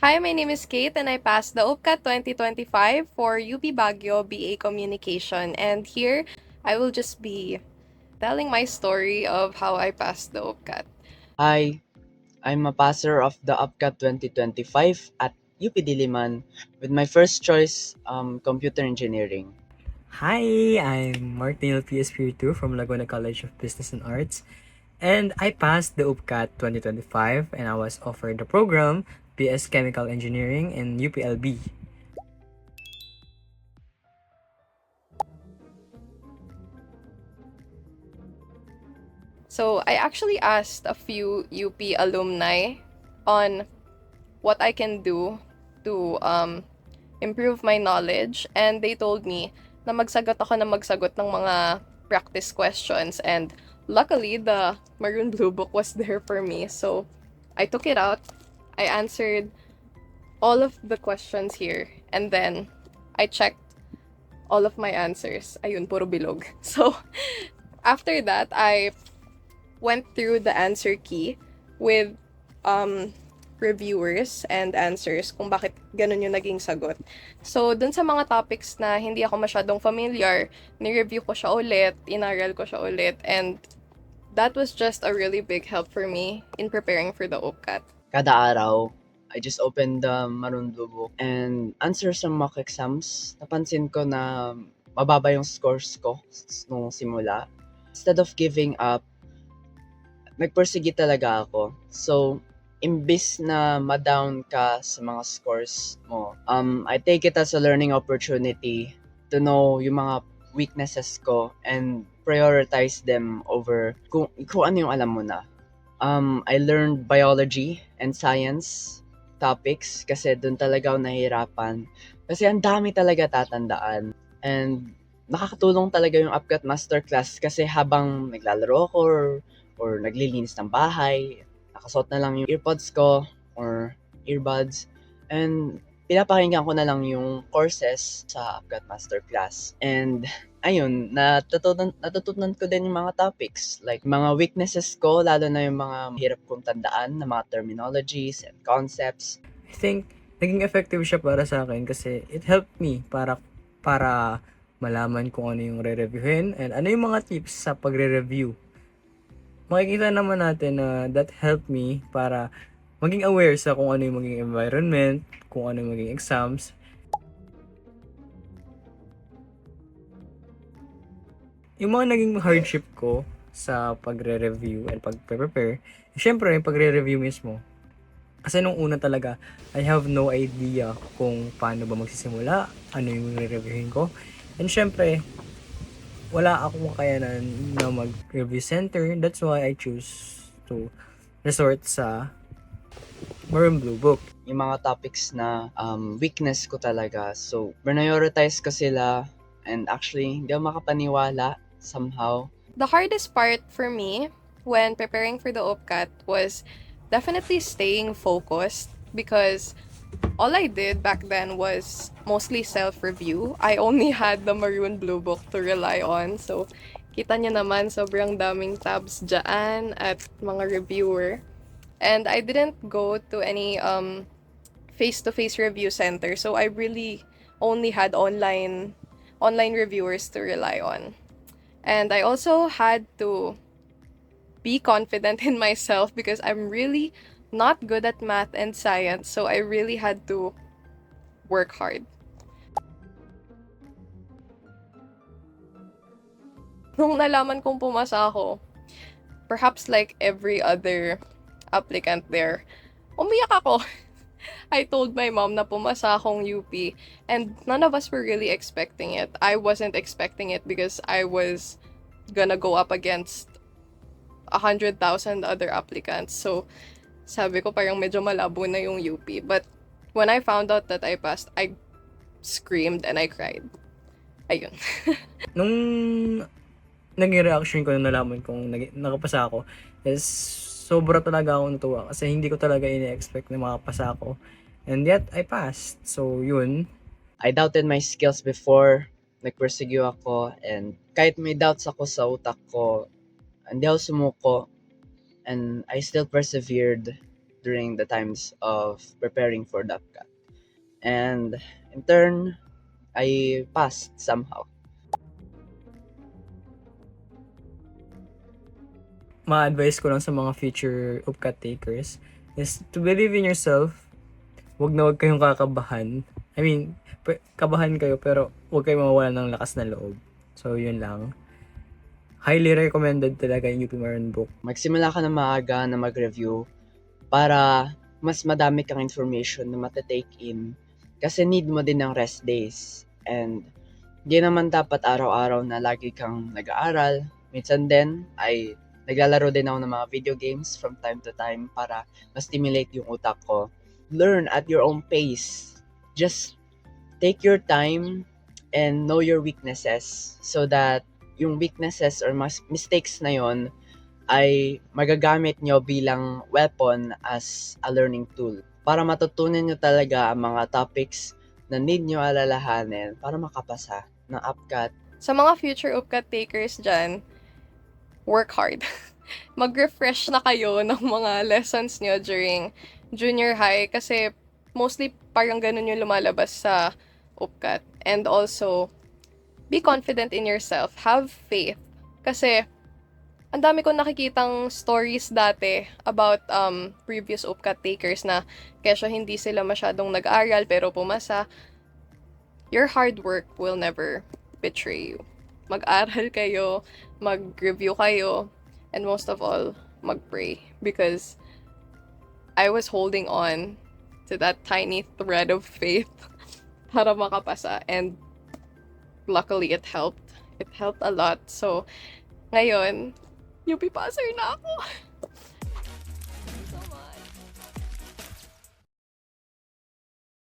Hi, my name is Kate and I passed the UPCAT 2025 for UP Baguio BA Communication. And here I will just be telling my story of how I passed the UPCAT. Hi, I'm a passer of the UPCAT 2025 at UP Diliman with my first choice, computer engineering. Hi, I'm Martin PS2 from Laguna College of Business and Arts, and I passed the UPCAT 2025 and I was offered the program BS Chemical Engineering in UPLB. So I actually asked a few UP alumni on what I can do to improve my knowledge, and they told me na magsagot ako na magsagot ng mga practice questions, and luckily the Maroon Blue Book was there for me. So I took it out. I answered all of the questions here, and then I checked all of my answers. Ayun, puro bilog. So after that, I went through the answer key with um, reviewers and answers kung bakit ganun yung naging sagot. So, dun sa mga topics na hindi ako masyadong familiar, ni-review ko siya ulit, inaral ko siya ulit, and that was just a really big help for me in preparing for the OPCAT. Kada araw, I just opened the Maroon Blue Book and answer some mock exams. Napansin ko na mababa yung scores ko nung simula. Instead of giving up, nagpursige talaga ako. So, imbis na ma-down ka sa mga scores mo, I take it as a learning opportunity to know yung mga weaknesses ko and prioritize them over kung ano yung alam mo na. I learned biology and science topics kasi doon talaga ako nahihirapan. Kasi ang dami talaga tatandaan. And nakakatulong talaga yung UpCat Masterclass kasi habang naglalaro ako or naglilinis ng bahay, nakasuot na lang yung earpods ko or earbuds, and pinapakinggan ko na lang yung courses sa UpCat Masterclass. And ayun, natutunan ko din yung mga topics, like mga weaknesses ko, lalo na yung mga hirap kong tandaan na mga terminologies and concepts. I think naging effective siya para sa akin kasi it helped me para malaman kung ano yung re-reviewin and ano yung mga tips sa pagre-review. Makikita naman natin na that helped me para maging aware sa kung ano yung maging environment, kung ano yung maging exams. Yung mga naging hardship ko sa pagre-review and pagpe-prepare, syempre yung pagre-review mismo. Kasi nung una talaga, I have no idea kung paano ba magsisimula, ano yung re-reviewin ko. And syempre, wala akong kakayanan na mag-review center. That's why I choose to resort sa Maroon Blue Book. Yung mga topics na weakness ko talaga. So, prioritize ko sila, and actually, hindi ako makapaniwala somehow. The hardest part for me when preparing for the OPCAT was definitely staying focused because all I did back then was mostly self-review. I only had the Maroon Blue Book to rely on. So, kita nyo naman, sobrang daming tabs dyan at mga reviewer. And I didn't go to any face-to-face review center. So, I really only had online reviewers to rely on. And I also had to be confident in myself because I'm really not good at math and science. So I really had to work hard. Nung nalaman kong pumasa ako, perhaps like every other applicant there, umiyak ako. I told my mom na pumasa akong UP, and none of us were really expecting it. I wasn't expecting it because I was gonna go up against 100,000 other applicants. So, sabi ko parang medyo malabo na yung UP. But when I found out that I passed, I screamed and I cried. Ayun. Nung naging reaction ko nung nalaman kong nakapasa ako is sobra talaga ako natuwa kasi hindi ko talaga ini-expect na makapasa ako. And yet, I passed. So, yun. I doubted my skills before, nagpursige ako, and kahit may doubts ako sa utak ko, hindi ako sumuko, and I still persevered during the times of preparing for the UPCAT. And in turn, I passed somehow. Ma-advise ko lang sa mga future UPCAT takers is to believe in yourself. Huwag kayong kakabahan. I mean, kabahan kayo pero huwag kayong mawawalan ng lakas na loob. So, yun lang. Highly recommended talaga yung UP Maroon book. Magsimula ka na maaga na mag-review para mas madami kang information na matatake in kasi need mo din ng rest days. And di naman dapat araw-araw na lagi kang nag-aaral. Minsan din ay naglalaro din ako ng mga video games from time to time para ma-stimulate yung utak ko. Learn at your own pace. Just take your time and know your weaknesses so that yung weaknesses or mistakes na yon ay magagamit nyo bilang weapon as a learning tool para matutunan nyo talaga ang mga topics na need nyo alalahanin para makapasa ng UPCAT. Sa mga future UPCAT takers dyan, work hard. Mag-refresh na kayo ng mga lessons nyo during junior high kasi mostly parang ganun yung lumalabas sa UPCAT. And also, be confident in yourself. Have faith. Kasi, ang dami kong nakikitang stories dati about previous UPCAT takers na kesyo hindi sila masyadong nag-aral pero pumasa. Your hard work will never betray you. Mag-aral kayo, mag-review kayo, and most of all, mag-pray. Because I was holding on to that tiny thread of faith para makapasa. And luckily, it helped. It helped a lot. So, ngayon, UP passer na ako.